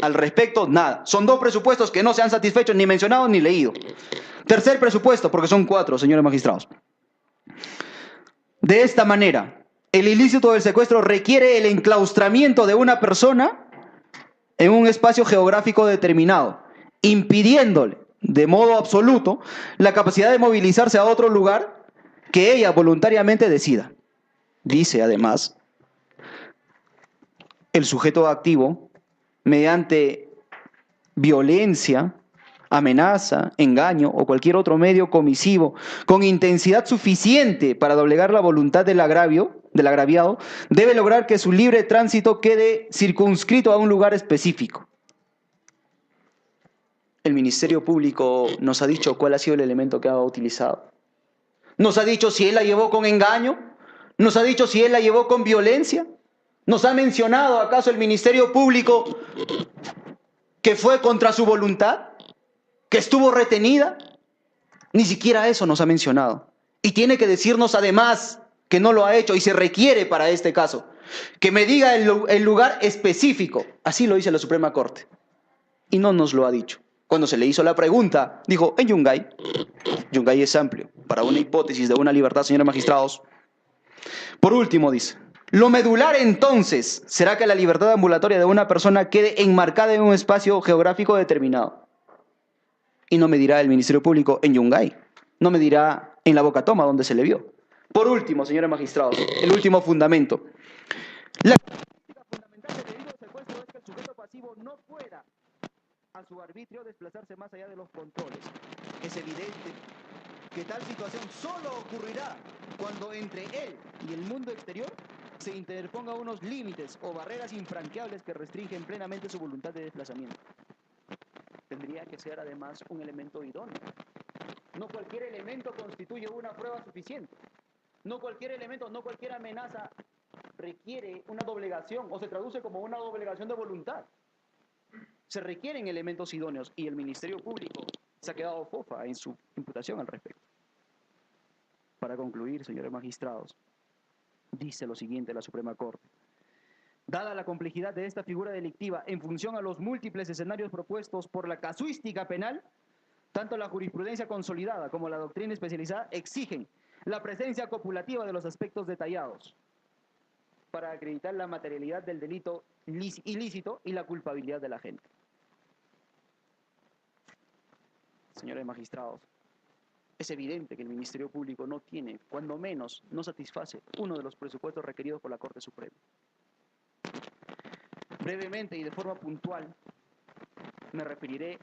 E: Al respecto, nada. Son dos presupuestos que no se han satisfecho ni mencionado ni leído. Tercer presupuesto, porque son 4, señores magistrados. De esta manera, el ilícito del secuestro requiere el enclaustramiento de una persona en un espacio geográfico determinado, impidiéndole de modo absoluto la capacidad de movilizarse a otro lugar que ella voluntariamente decida. Dice además, el sujeto activo, mediante violencia, amenaza, engaño o cualquier otro medio comisivo con intensidad suficiente para doblegar la voluntad del agraviado, debe lograr que su libre tránsito quede circunscrito a un lugar específico. El Ministerio Público nos ha dicho cuál ha sido el elemento que ha utilizado. Nos ha dicho si él la llevó con engaño, nos ha dicho si él la llevó con violencia. ¿Nos ha mencionado acaso el Ministerio Público que fue contra su voluntad? ¿Que estuvo retenida? Ni siquiera eso nos ha mencionado. Y tiene que decirnos además que no lo ha hecho y se requiere para este caso que me diga el lugar específico. Así lo dice la Suprema Corte. Y no nos lo ha dicho. Cuando se le hizo la pregunta, dijo, en Yungay. Yungay es amplio. Para una hipótesis de una libertad, señores magistrados. Por último, dice, lo medular entonces será que la libertad ambulatoria de una persona quede enmarcada en un espacio geográfico determinado. Y no me dirá el Ministerio Público en Yungay. No me dirá en la Boca Toma donde se le vio. Por último, señores magistrados, el último fundamento. La característica fundamental del delito de secuestro es que el sujeto pasivo no pueda a su arbitrio desplazarse más allá de los controles. Es evidente que tal situación solo ocurrirá cuando entre él y el mundo exterior se interponga unos límites o barreras infranqueables que restringen plenamente su voluntad de desplazamiento. Tendría que ser además un elemento idóneo. No cualquier elemento constituye una prueba suficiente. No cualquier elemento, no cualquier amenaza requiere una doblegación o se traduce como una doblegación de voluntad. Se requieren elementos idóneos y el Ministerio Público se ha quedado fofa en su imputación al respecto. Para concluir, señores magistrados, dice lo siguiente la Suprema Corte. Dada la complejidad de esta figura delictiva en función a los múltiples escenarios propuestos por la casuística penal, tanto la jurisprudencia consolidada como la doctrina especializada exigen la presencia copulativa de los aspectos detallados para acreditar la materialidad del delito ilícito y la culpabilidad del agente. Señores magistrados, es evidente que el Ministerio Público no tiene, cuando menos, no satisface uno de los presupuestos requeridos por la Corte Suprema. Brevemente y de forma puntual, me referiré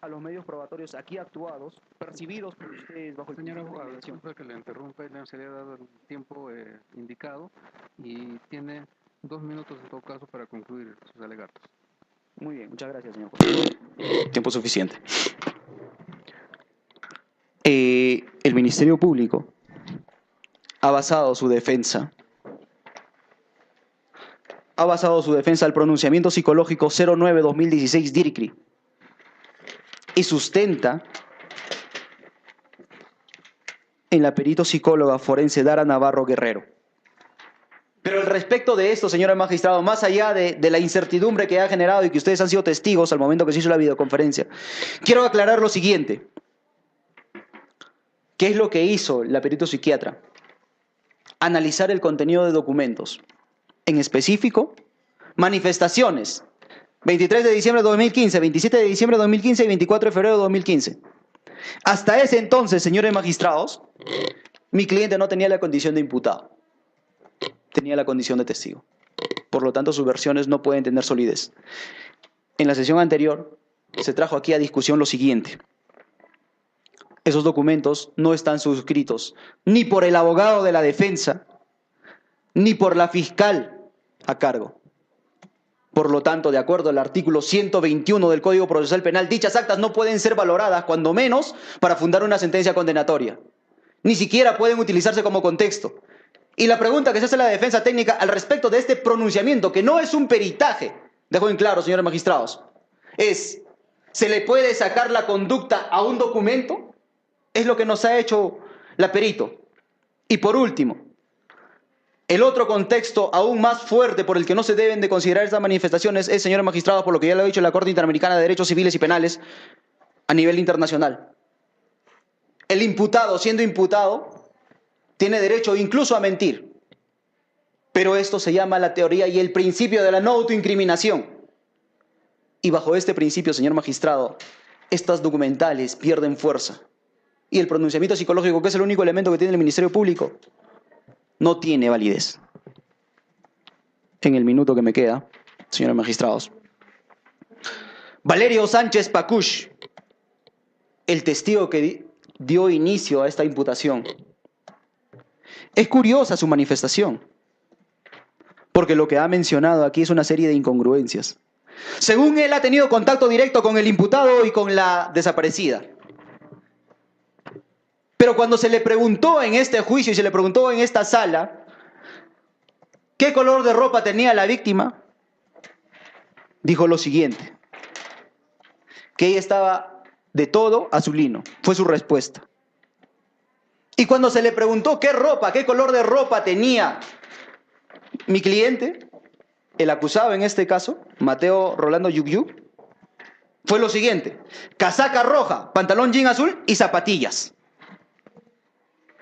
E: a los medios probatorios aquí actuados, percibidos por ustedes bajo el
A: Señor
E: principio de
A: abogado,
E: mediación.
A: disculpe que le interrumpa, le se le ha dado el tiempo indicado y tiene 2 minutos en todo caso para concluir sus alegatos.
E: Muy bien, muchas gracias, señor juez. Tiempo suficiente. El Ministerio Público ha basado su defensa al pronunciamiento psicológico 09-2016 DIRCRI y sustenta en la perito psicóloga forense Dara Navarro Guerrero.
I: respecto de esto, señores magistrados, más allá de la incertidumbre que ha generado y que ustedes han sido testigos al momento que se hizo la videoconferencia, quiero aclarar lo siguiente. ¿Qué es lo que hizo la perito psiquiatra? Analizar el contenido de documentos. En específico, manifestaciones. 23 de diciembre de 2015, 27 de diciembre de 2015 y 24 de febrero de 2015. Hasta ese entonces, señores magistrados, mi cliente no tenía la condición de imputado. Tenía la condición de testigo. Por lo tanto, sus versiones no pueden tener solidez. En la sesión anterior, se trajo aquí a discusión lo siguiente. Esos documentos no están suscritos ni por el abogado de la defensa, ni por la fiscal a cargo. Por lo tanto, de acuerdo al artículo 121 del Código Procesal Penal, dichas actas no pueden ser valoradas, cuando menos, para fundar una sentencia condenatoria. Ni siquiera pueden utilizarse como contexto. Y la pregunta que se hace a la defensa técnica al respecto de este pronunciamiento, que no es un peritaje, dejo en claro, señores magistrados, es, ¿se le puede sacar la conducta a un documento? Es lo que nos ha hecho la perito. Y por último, el otro contexto aún más fuerte por el que no se deben de considerar estas manifestaciones es, señores magistrados, por lo que ya lo ha dicho la Corte Interamericana de Derechos Civiles y Penales a nivel internacional. El imputado, siendo imputado, tiene derecho incluso a mentir. Pero esto se llama la teoría y el principio de la no autoincriminación. Y bajo este principio, señor magistrado, estas documentales pierden fuerza. Y el pronunciamiento psicológico, que es el único elemento que tiene el Ministerio Público, no tiene validez. En el minuto que me queda, señores magistrados, Valerio Sánchez Pacush, el testigo que dio inicio a esta imputación. Es curiosa su manifestación, porque lo que ha mencionado aquí es una serie de incongruencias. Según él, ha tenido contacto directo con el imputado y con la desaparecida. Pero cuando se le preguntó en este juicio y se le preguntó en esta sala qué color de ropa tenía la víctima, dijo lo siguiente, que ella estaba de todo azulino. Fue su respuesta. Y cuando se le preguntó qué ropa, qué color de ropa tenía mi cliente, el acusado en este caso, Mateo Rolando Yugyú, fue lo siguiente: casaca roja, pantalón jean azul y zapatillas.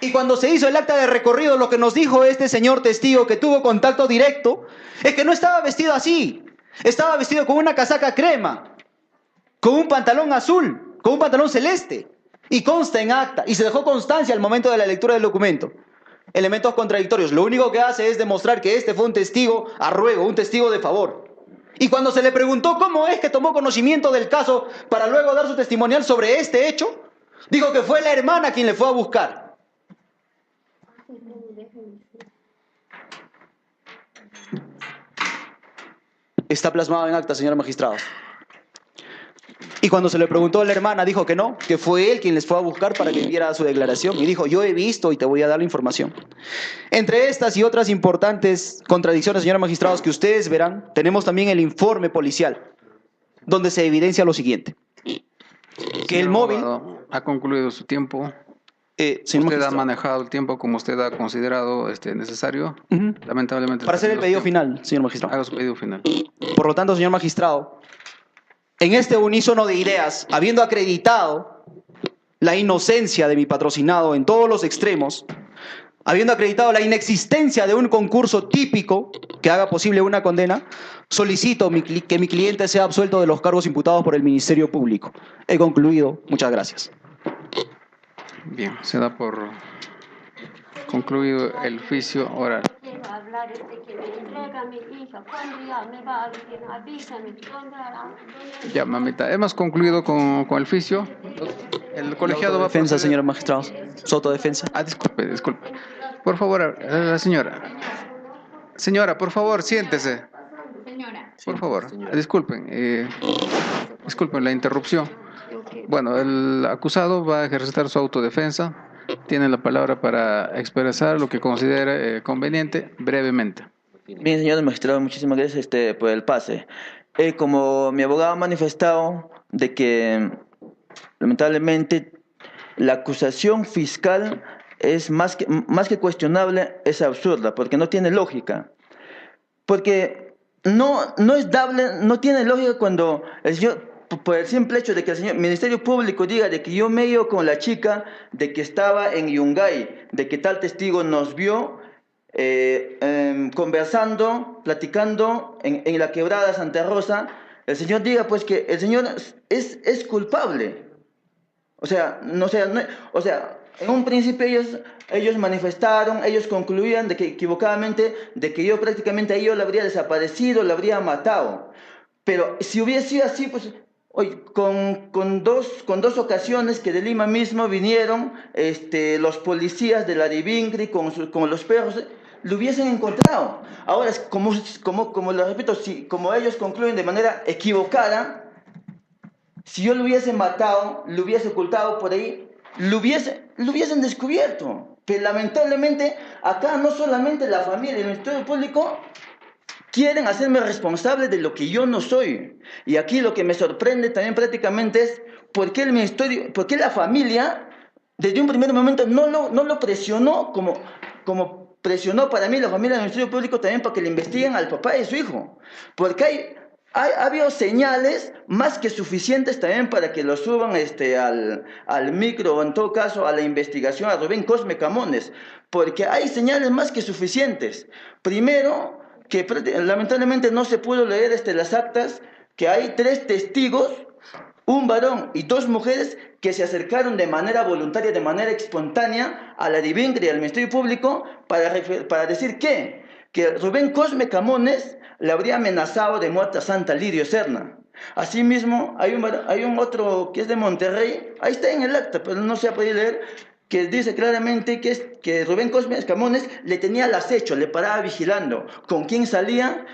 I: Y cuando se hizo el acta de recorrido, lo que nos dijo este señor testigo que tuvo contacto directo es que no estaba vestido así. Estaba vestido con una casaca crema, con un pantalón azul, con un pantalón celeste. Y consta en acta, y se dejó constancia al momento de la lectura del documento. Elementos contradictorios. Lo único que hace es demostrar que este fue un testigo a ruego, un testigo de favor. Y cuando se le preguntó cómo es que tomó conocimiento del caso para luego dar su testimonial sobre este hecho, dijo que fue la hermana quien le fue a buscar. Está plasmado en acta, señor magistrado. Y cuando se le preguntó a la hermana, dijo que no, que fue él quien les fue a buscar para que diera su declaración. Y dijo, yo he visto y te voy a dar la información. Entre estas y otras importantes contradicciones, señores magistrados, que ustedes verán, tenemos también el informe policial, donde se evidencia lo siguiente. Que el móvil...
A: Ha concluido su tiempo.
I: Usted
A: ha manejado el tiempo como usted ha considerado necesario. Lamentablemente.
I: Para hacer el pedido final, señor magistrado.
A: Haga su pedido final.
I: Por lo tanto, señor magistrado, en este unísono de ideas, habiendo acreditado la inocencia de mi patrocinado en todos los extremos, habiendo acreditado la inexistencia de un concurso típico que haga posible una condena, solicito que mi cliente sea absuelto de los cargos imputados por el Ministerio Público. He concluido. Muchas gracias.
A: Bien, se da por concluido el juicio oral. Ya, mamita, hemos concluido con el juicio. El colegiado va a
I: Defensa,
A: proceder.
I: señor magistrado. Sotodefensa.
A: Disculpe. Por favor, la señora. Señora, por favor, siéntese. Por favor, disculpen. Disculpen la interrupción. Bueno, el acusado va a ejercitar su autodefensa. Tiene la palabra para expresar lo que considere conveniente brevemente.
H: Bien, señor magistrado, muchísimas gracias por el pase. Como mi abogado ha manifestado de que lamentablemente la acusación fiscal es más que cuestionable, es absurda, porque no tiene lógica. Porque no es dable, no tiene lógica cuando el señor, por el simple hecho de que el señor Ministerio Público diga de que yo me he ido con la chica, de que estaba en Yungay, de que tal testigo nos vio conversando, platicando en la quebrada Santa Rosa, el señor diga pues que el señor es culpable. O sea, en un principio ellos manifestaron, ellos concluían de que equivocadamente, de que yo prácticamente a ellos lo habría desaparecido, lo habría matado. Pero si hubiese sido así, pues, hoy con dos ocasiones que de Lima mismo vinieron los policías de la Divingri con los perros, lo hubiesen encontrado. Ahora, como lo repito, como ellos concluyen de manera equivocada, si yo lo hubiese matado, lo hubiese ocultado por ahí, lo hubiesen descubierto. Pero lamentablemente, acá no solamente la familia y el Ministerio Público quieren hacerme responsable de lo que yo no soy. Y aquí lo que me sorprende también prácticamente es por qué la familia, desde un primer momento, no lo presionó como presionó para mí la familia del Ministerio Público también para que le investiguen al papá de su hijo. Porque ha habido señales más que suficientes también para que lo suban al micro o en todo caso a la investigación a Rubén Cosme Camones, porque hay señales más que suficientes. Primero, que lamentablemente no se pudo leer las actas, que hay 3 testigos, un varón y 2 mujeres que se acercaron de manera voluntaria, de manera espontánea a la Divingri y al Ministerio Público para decir que Rubén Cosme Camones le habría amenazado de muerte a Santa Lirio Serna. Asimismo, hay un otro que es de Monterrey, ahí está en el acta, pero no se ha podido leer, que dice claramente que Rubén Cosme Camones le tenía al acecho, le paraba vigilando, con quién salía,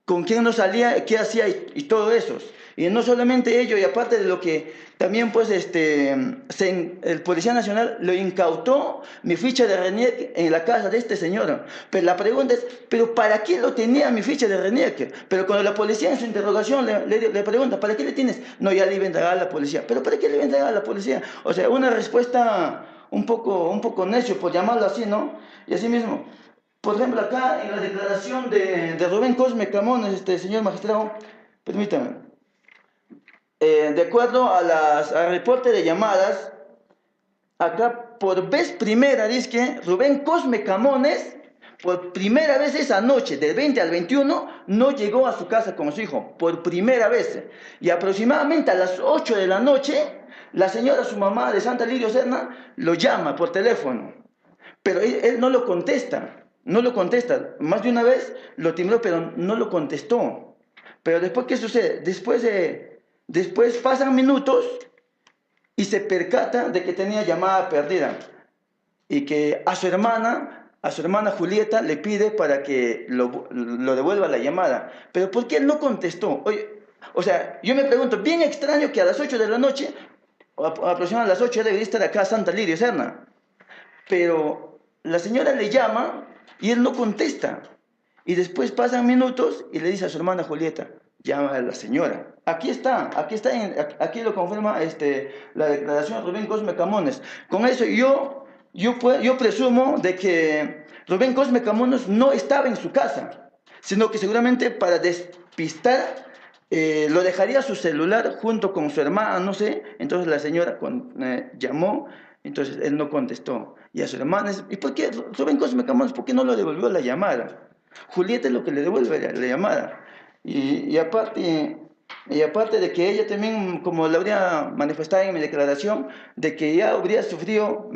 H: con quién no salía, qué hacía y todo eso. Y no solamente ello, y aparte de lo que también pues el Policía Nacional lo incautó mi ficha de RENIEC en la casa de este señor. Pero la pregunta es, ¿pero para qué lo tenía mi ficha de RENIEC? Pero cuando la policía en su interrogación le pregunta, ¿para qué le tienes? No, ya le iba a entregar a la policía. ¿Pero para qué le iba a entregar a la policía? O sea, una respuesta un poco necio, por llamarlo así, ¿no? Y así mismo, por ejemplo, acá en la declaración de Rubén Cosme Camones, señor magistrado, permítame. De acuerdo al reporte de llamadas, acá por vez primera dice que Rubén Cosme Camones, por primera vez esa noche, del 20 al 21, no llegó a su casa con su hijo, por primera vez. Y aproximadamente a las 8 de la noche, la señora, su mamá de Santa Lirio Serna, lo llama por teléfono. Pero él no lo contesta, Más de una vez lo timbró, pero no lo contestó. Pero después, ¿qué sucede? Después pasan minutos y se percata de que tenía llamada perdida y que a su hermana Julieta le pide para que lo devuelva la llamada. Pero ¿por qué él no contestó? Oye, o sea, yo me pregunto, bien extraño que a las 8 de la noche, aproximadamente a las 8 debe estar acá Santa Lirio Serna, pero la señora le llama y él no contesta. Y después pasan minutos y le dice a su hermana Julieta, llama a la señora. Aquí lo confirma la declaración de Rubén Cosme Camones. Con eso yo presumo de que Rubén Cosme Camones no estaba en su casa, sino que seguramente para despistar lo dejaría su celular junto con su hermana, no sé. Entonces la señora llamó, entonces él no contestó. Y a su hermana, ¿y por qué Rubén Cosme Camones, por qué no lo devolvió la llamada? Julieta es lo que le devuelve la llamada. Y aparte de que ella también, como lo habría manifestado en mi declaración, de que ya habría sufrido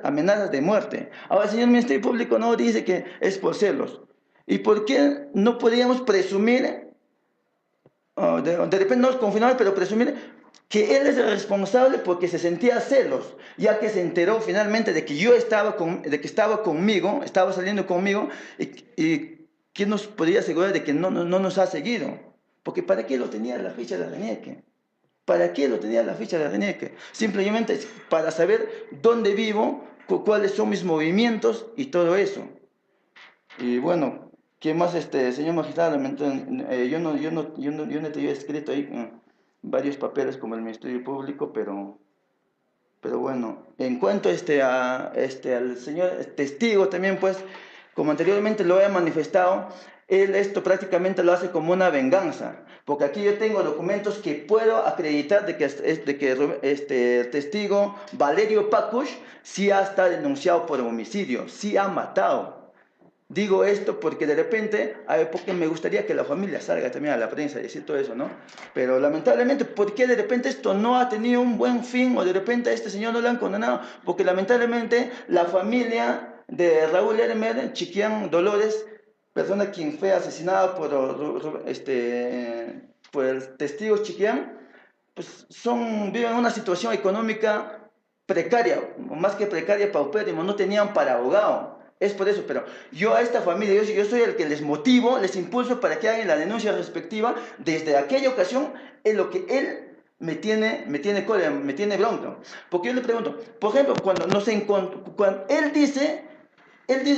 H: amenazas de muerte. Ahora el señor Ministerio Público no dice que es por celos. ¿Y por qué no podríamos presumir, de repente no confirmar, pero presumir que él es el responsable porque se sentía celos, ya que se enteró finalmente de que yo estaba saliendo conmigo, y ¿quién nos podría asegurar de que no nos ha seguido? Porque ¿para qué lo tenía la ficha de RENIEC? ¿Para qué lo tenía la ficha de RENIEC? Simplemente para saber dónde vivo, cuáles son mis movimientos y todo eso. Y bueno, ¿qué más, señor magistrado? Yo no te había escrito ahí varios papeles como el Ministerio Público, pero bueno, en cuanto al señor testigo también, pues, como anteriormente lo he manifestado, él esto prácticamente lo hace como una venganza, porque aquí yo tengo documentos que puedo acreditar de que este testigo Valerio Pacush sí ha estado denunciado por homicidio, sí ha matado. Digo esto porque de repente, porque me gustaría que la familia salga también a la prensa y decir todo eso, ¿no? Pero lamentablemente, ¿por qué de repente esto no ha tenido un buen fin o de repente a este señor no lo han condenado? Porque lamentablemente la familia de Raúl Hermer, Chiquián Dolores, persona quien fue asesinada por el testigo Chiquián, pues viven una situación económica precaria, más que precaria, paupérrimo, no tenían para abogado. Es por eso, pero yo a esta familia, yo soy el que les motivo, les impulso para que hagan la denuncia respectiva. Desde aquella ocasión, es lo que él me tiene bronca. Porque yo le pregunto, por ejemplo, cuando él dice,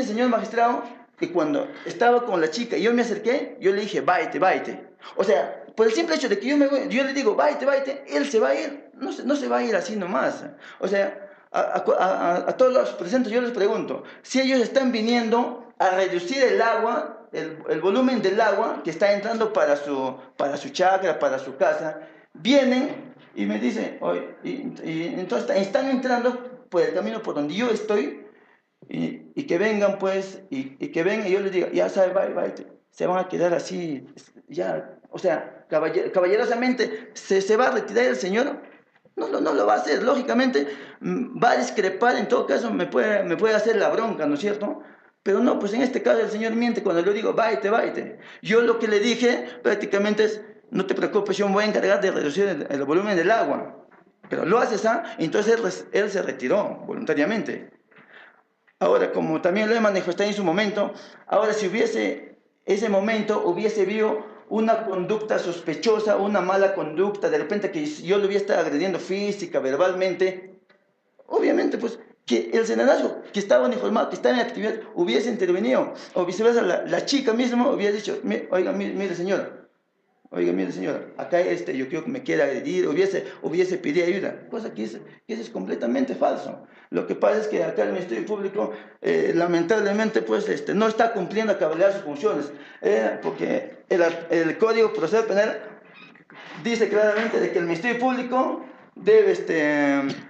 H: señor magistrado, que cuando estaba con la chica y yo me acerqué, yo le dije, váyate. O sea, por el simple hecho de que yo le digo, váyate, él se va a ir, no se va a ir así nomás. O sea, a todos los presentes yo les pregunto, si ellos están viniendo a reducir el agua, el volumen del agua que está entrando para su chacra, para su casa, vienen y me dicen, oye, y entonces están entrando por el camino por donde yo estoy, y que vengan pues, y que vengan y yo les diga, ya sabes, váyate, se van a quedar así, ya, o sea, caballerosamente, ¿se va a retirar el señor? No lo va a hacer, lógicamente va a discrepar, en todo caso me puede hacer la bronca, ¿no es cierto? Pero no, pues en este caso el señor miente cuando le digo, váyate. Yo lo que le dije prácticamente es, no te preocupes, yo me voy a encargar de reducir el volumen del agua. Pero lo haces, entonces él se retiró voluntariamente. Ahora, como también lo he manifestado en su momento, ahora si ese momento hubiese habido una conducta sospechosa, una mala conducta, de repente que yo lo hubiera estado agrediendo física, verbalmente, obviamente pues que el senador que estaba uniformado, que estaba en actividad, hubiese intervenido, o viceversa, la chica misma hubiera dicho, oiga, mire señora, acá yo creo que me quiere agredir, hubiese pedido ayuda, cosa que eso es completamente falso. Lo que pasa es que acá el Ministerio Público, lamentablemente, pues, no está cumpliendo a cabalidad sus funciones, porque el Código Procesal Penal dice claramente de que el Ministerio Público debe,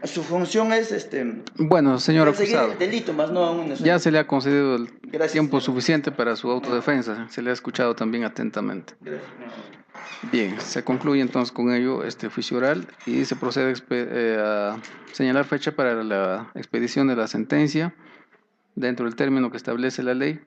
H: su función es,
A: Bueno, señor
H: perseguir
A: acusado,
H: el delito, más no a un
A: ya se le ha concedido el
H: Gracias,
A: tiempo
H: señor.
A: suficiente para su autodefensa. Se le ha escuchado también atentamente.
H: Gracias.
A: Bien, se concluye entonces con ello este juicio oral y se procede a señalar fecha para la expedición de la sentencia dentro del término que establece la ley.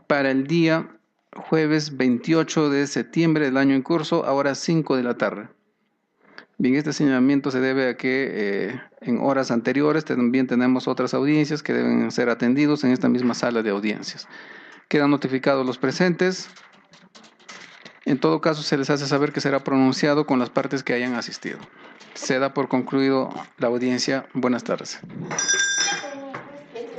A: Para el día jueves 28 de septiembre del año en curso, a horas 5 de la tarde. Bien, este señalamiento se debe a que en horas anteriores también tenemos otras audiencias que deben ser atendidos en esta misma sala de audiencias. Quedan notificados los presentes. En todo caso, se les hace saber que será pronunciado con las partes que hayan asistido. Se da por concluido la audiencia. Buenas tardes.